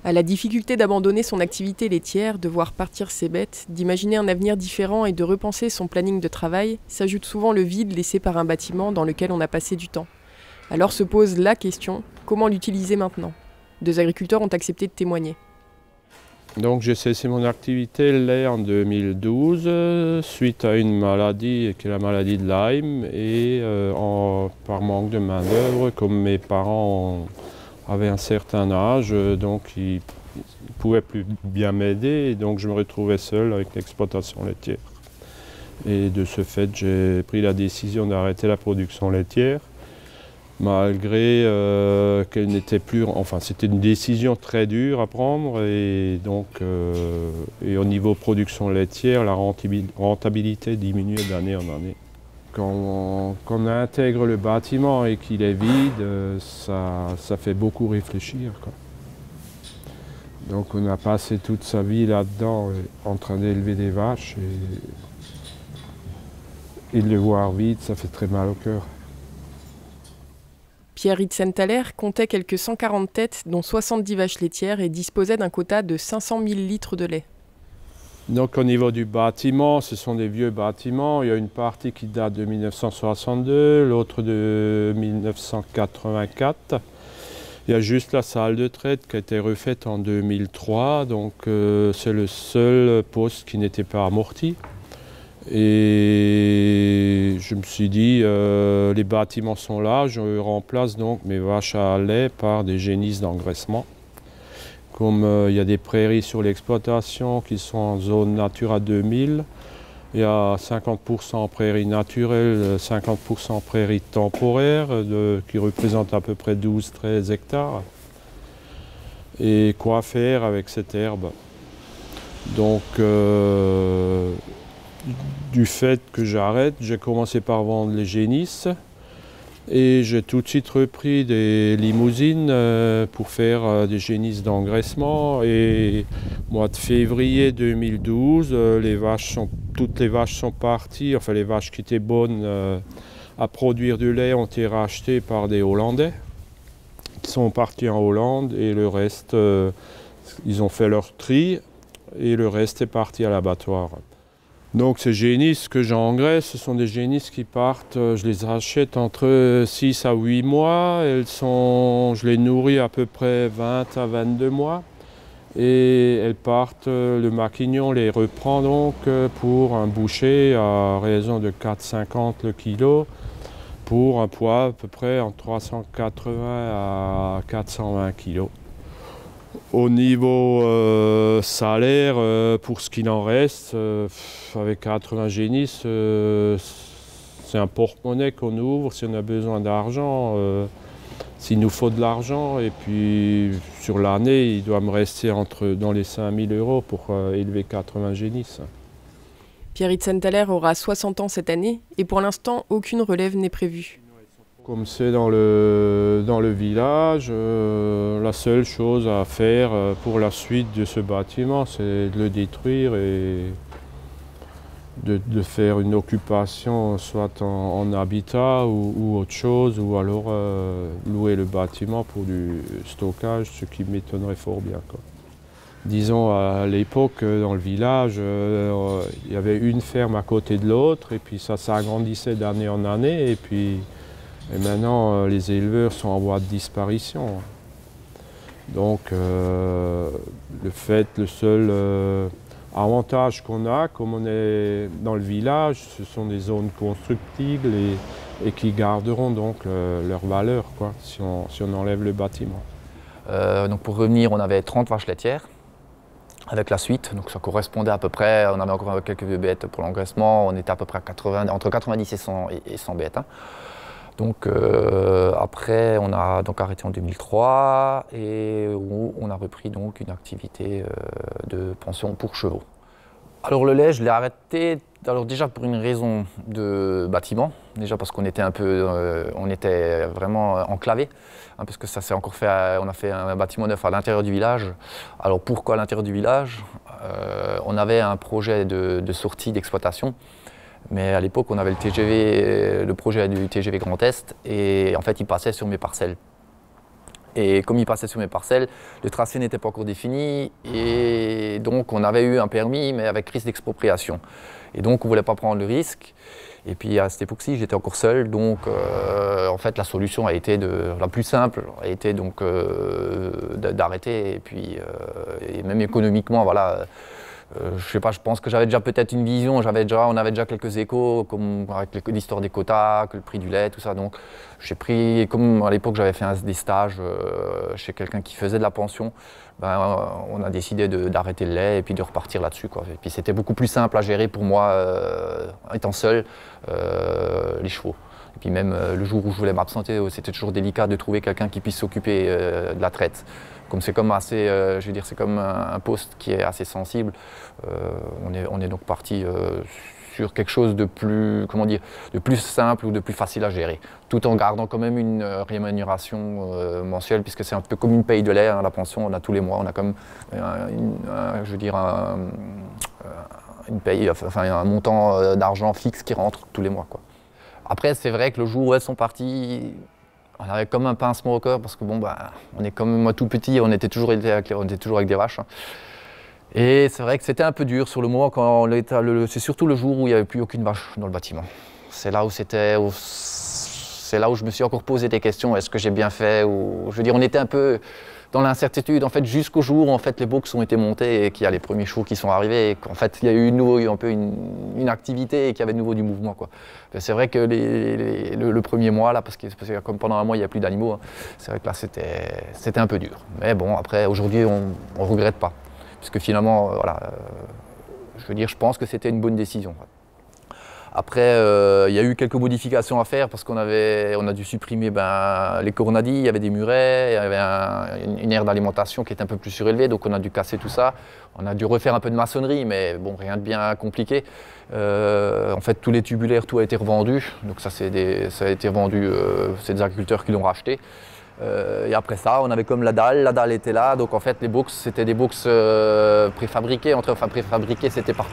À la difficulté d'abandonner son activité laitière, de voir partir ses bêtes, d'imaginer un avenir différent et de repenser son planning de travail, s'ajoute souvent le vide laissé par un bâtiment dans lequel on a passé du temps. Alors se pose la question, comment l'utiliser maintenant? Deux agriculteurs ont accepté de témoigner. Donc j'ai cessé mon activité lait en 2012 suite à une maladie qui est la maladie de Lyme et par manque de main-d'œuvre, comme mes parents avaient un certain âge, donc ils ne pouvaient plus bien m'aider et donc je me retrouvais seul avec l'exploitation laitière. Et de ce fait, j'ai pris la décision d'arrêter la production laitière. Malgré qu'elle n'était plus... Enfin, c'était une décision très dure à prendre et donc et au niveau production laitière, la rentabilité diminuait d'année en année. Quand on intègre le bâtiment et qu'il est vide, ça fait beaucoup réfléchir, quoi. Donc on a passé toute sa vie là-dedans en train d'élever des vaches et de le voir vide, ça fait très mal au cœur. Pierre Ritzenthaler comptait quelques 140 têtes, dont 70 vaches laitières, et disposait d'un quota de 500 000 litres de lait. Donc au niveau du bâtiment, ce sont des vieux bâtiments. Il y a une partie qui date de 1962, l'autre de 1984. Il y a juste la salle de traite qui a été refaite en 2003, donc c'est le seul poste qui n'était pas amorti. Et je me suis dit, les bâtiments sont là, je remplace donc mes vaches à lait par des génisses d'engraissement. Comme il y a des prairies sur l'exploitation qui sont en zone Natura 2000, il y a 50% prairies naturelles, 50% prairies temporaires qui représentent à peu près 12-13 hectares. Et quoi faire avec cette herbe? Donc, du fait que j'arrête, j'ai commencé par vendre les génisses et j'ai tout de suite repris des limousines pour faire des génisses d'engraissement. Et mois de février 2012, toutes les vaches sont parties, enfin les vaches qui étaient bonnes à produire du lait ont été rachetées par des Hollandais qui sont partis en Hollande et le reste, ils ont fait leur tri et le reste est parti à l'abattoir. Donc ces génisses que j'engraisse, ce sont des génisses qui partent, je les achète entre 6 à 8 mois. Je les nourris à peu près 20 à 22 mois. Et elles partent, le maquignon les reprend donc pour un boucher à raison de 4,50 le kilo, pour un poids à peu près entre 380 à 420 kilos. Au niveau salaire, pour ce qu'il en reste, avec 80 génisses, c'est un porte-monnaie qu'on ouvre si on a besoin d'argent, s'il nous faut de l'argent. Et puis sur l'année, il doit me rester dans les 5 000 € pour élever 80 génisses. Pierre Ritzenthaler aura 60 ans cette année et pour l'instant, aucune relève n'est prévue. Comme c'est dans le village, la seule chose à faire pour la suite de ce bâtiment, c'est de le détruire et de faire une occupation soit en habitat ou autre chose, ou alors louer le bâtiment pour du stockage, ce qui m'étonnerait fort bien, quoi. Disons, à l'époque, dans le village, il y avait une ferme à côté de l'autre, et puis ça s'agrandissait d'année en année, et maintenant, les éleveurs sont en voie de disparition. Donc, le seul avantage qu'on a, comme on est dans le village, ce sont des zones constructibles et qui garderont donc leur valeur, quoi, si on enlève le bâtiment. Donc pour revenir, on avait 30 vaches laitières avec la suite, donc ça correspondait à peu près, on avait encore quelques bêtes pour l'engraissement, on était à peu près à entre 90 et 100 bêtes. Hein. Donc après, on a donc arrêté en 2003 et on a repris donc une activité de pension pour chevaux. Alors le lait, je l'ai arrêté déjà pour une raison de bâtiment, déjà parce qu'on était on était vraiment enclavé, hein, parce que ça s'est encore fait, on a fait un bâtiment neuf à l'intérieur du village. Alors pourquoi à l'intérieur du village? On avait un projet de sortie d'exploitation. Mais à l'époque, on avait le projet du TGV Grand Est, et en fait, il passait sur mes parcelles. Et comme il passait sur mes parcelles, le tracé n'était pas encore défini et donc on avait eu un permis mais avec risque d'expropriation. Et donc on ne voulait pas prendre le risque. Et puis à cette époque-ci, j'étais encore seul, donc en fait la solution a été la plus simple, a été donc d'arrêter. Et puis et même économiquement, voilà. Je sais pas, je pense que j'avais déjà peut-être une vision, on avait déjà quelques échos, comme avec l'histoire des quotas, que le prix du lait, tout ça. Donc j'ai pris, comme à l'époque j'avais fait des stages chez quelqu'un qui faisait de la pension, ben, on a décidé d'arrêter le lait et puis de repartir là-dessus, quoi. Et puis c'était beaucoup plus simple à gérer pour moi, étant seul, les chevaux. Et puis même le jour où je voulais m'absenter, c'était toujours délicat de trouver quelqu'un qui puisse s'occuper de la traite. Comme c'est comme assez, je veux dire, c'est comme un poste qui est assez sensible, on est donc parti sur quelque chose de plus, comment dire, de plus simple ou de plus facile à gérer, tout en gardant quand même une rémunération mensuelle, puisque c'est un peu comme une paye de lait, hein, la pension, on a tous les mois, on a comme, je veux dire, une paye, enfin un montant d'argent fixe qui rentre tous les mois, quoi. Après, c'est vrai que le jour où elles sont parties, on avait comme un pincement au cœur parce que bon, bah, on est comme moi tout petit, on était toujours avec des vaches. Hein. Et c'est vrai que c'était un peu dur sur le moment quand c'est surtout le jour où il n'y avait plus aucune vache dans le bâtiment. C'est là où je me suis encore posé des questions. Est-ce que j'ai bien fait ou je veux dire, on était un peu dans l'incertitude en fait jusqu'au jour où en fait les box ont été montés et qu'il y a les premiers chevaux qui sont arrivés et qu'en fait il y a eu un peu une activité et qu'il y avait de nouveau du mouvement, quoi. C'est vrai que le premier mois là, parce que comme pendant un mois il n'y a plus d'animaux, hein, c'est vrai que là c'était un peu dur. Mais bon, après aujourd'hui on regrette pas, puisque finalement voilà, je veux dire, je pense que c'était une bonne décision. Après, il y a eu quelques modifications à faire parce on a dû supprimer les coronadis, il y avait des murets, il y avait une aire d'alimentation qui était un peu plus surélevée, donc on a dû casser tout ça. On a dû refaire un peu de maçonnerie, mais bon, rien de bien compliqué. En fait, tous les tubulaires, tout a été revendu, donc ça a été revendu, c'est des agriculteurs qui l'ont racheté. Et après ça, on avait comme la dalle était là, donc en fait les box c'était des box préfabriqués, préfabriqués c'était par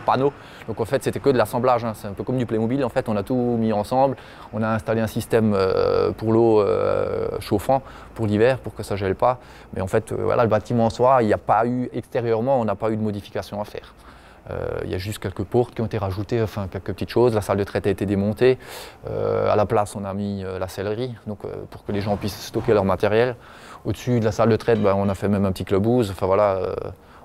panneau, donc en fait c'était que de l'assemblage, hein. C'est un peu comme du Playmobil, en fait on a tout mis ensemble, on a installé un système pour l'eau chauffant pour l'hiver pour que ça gèle pas, mais en fait voilà, le bâtiment en soi, il n'y a pas eu extérieurement, on n'a pas eu de modification à faire. Il y a juste quelques portes qui ont été rajoutées, enfin quelques petites choses. La salle de traite a été démontée. À la place, on a mis la sellerie, donc pour que les gens puissent stocker leur matériel. Au-dessus de la salle de traite, on a fait même un petit clubhouse. Enfin voilà.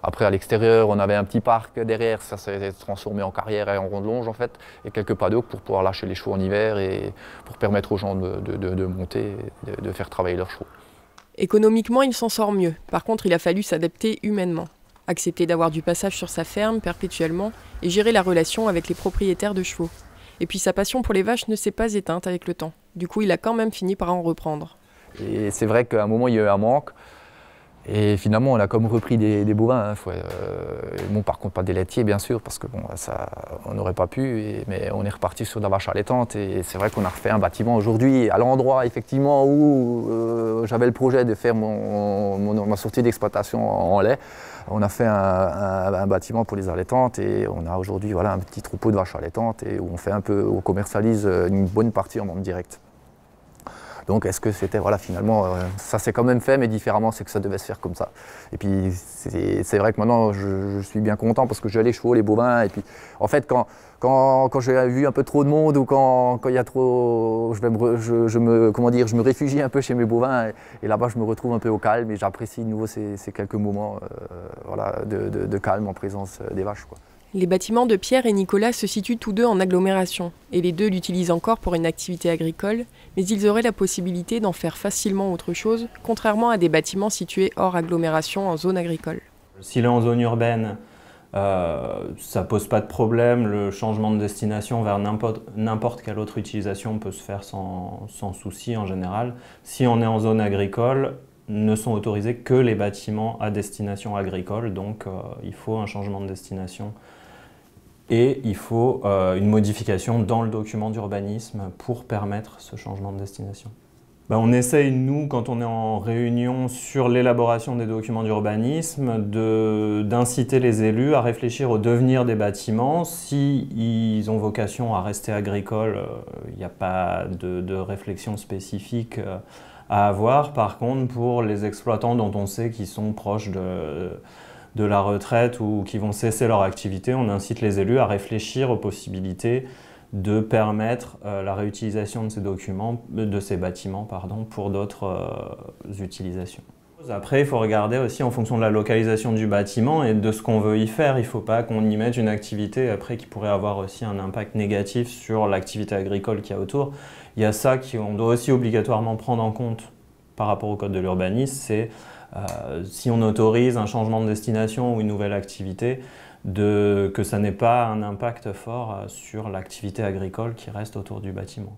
Après, à l'extérieur, on avait un petit parc derrière. Ça s'est transformé en carrière et en ronde-longe en fait, et quelques paddocks pour pouvoir lâcher les chevaux en hiver et pour permettre aux gens de monter, de faire travailler leurs chevaux. Économiquement, il s'en sort mieux. Par contre, il a fallu s'adapter humainement. Accepter d'avoir du passage sur sa ferme perpétuellement et gérer la relation avec les propriétaires de chevaux. Et puis sa passion pour les vaches ne s'est pas éteinte avec le temps. Du coup, il a quand même fini par en reprendre. Et c'est vrai qu'à un moment, il y a eu un manque. Et finalement, on a comme repris des bovins. Hein. Bon, par contre, pas des laitiers, bien sûr, parce que bon, ça, on n'aurait pas pu. Mais on est reparti sur de la vache allaitante. Et c'est vrai qu'on a refait un bâtiment aujourd'hui, à l'endroit effectivement où j'avais le projet de faire ma sortie d'exploitation en lait. On a fait un bâtiment pour les allaitantes et on a aujourd'hui voilà, un petit troupeau de vaches allaitantes et où on commercialise une bonne partie en vente directe. Donc est-ce que c'était, voilà, finalement, ça s'est quand même fait, mais différemment, c'est que ça devait se faire comme ça. Et puis c'est vrai que maintenant, je suis bien content parce que j'ai les chevaux, les bovins, et puis en fait, quand j'ai vu un peu trop de monde ou quand il y a trop, je me réfugie un peu chez mes bovins et là-bas, je me retrouve un peu au calme et j'apprécie de nouveau ces quelques moments voilà, de calme en présence des vaches, quoi. Les bâtiments de Pierre et Nicolas se situent tous deux en agglomération, et les deux l'utilisent encore pour une activité agricole, mais ils auraient la possibilité d'en faire facilement autre chose, contrairement à des bâtiments situés hors agglomération en zone agricole. S'il est en zone urbaine, ça pose pas de problème, le changement de destination vers n'importe quelle autre utilisation peut se faire sans souci en général. Si on est en zone agricole, ne sont autorisés que les bâtiments à destination agricole, donc il faut un changement de destination. Et il faut une modification dans le document d'urbanisme pour permettre ce changement de destination. On essaye, nous, quand on est en réunion sur l'élaboration des documents d'urbanisme, d'inciter les élus à réfléchir au devenir des bâtiments. S'ils ont vocation à rester agricoles, il n'y a pas de réflexion spécifique à avoir. Par contre, pour les exploitants dont on sait qu'ils sont proches de la retraite ou qui vont cesser leur activité, on incite les élus à réfléchir aux possibilités de permettre la réutilisation de ces documents, de ces bâtiments, pardon, pour d'autres utilisations. Après, il faut regarder aussi en fonction de la localisation du bâtiment et de ce qu'on veut y faire. Il ne faut pas qu'on y mette une activité après qui pourrait avoir aussi un impact négatif sur l'activité agricole qu'il y a autour. Il y a ça qu'on doit aussi obligatoirement prendre en compte par rapport au code de l'urbanisme, c'est si on autorise un changement de destination ou une nouvelle activité, que ça n'ait pas un impact fort sur l'activité agricole qui reste autour du bâtiment.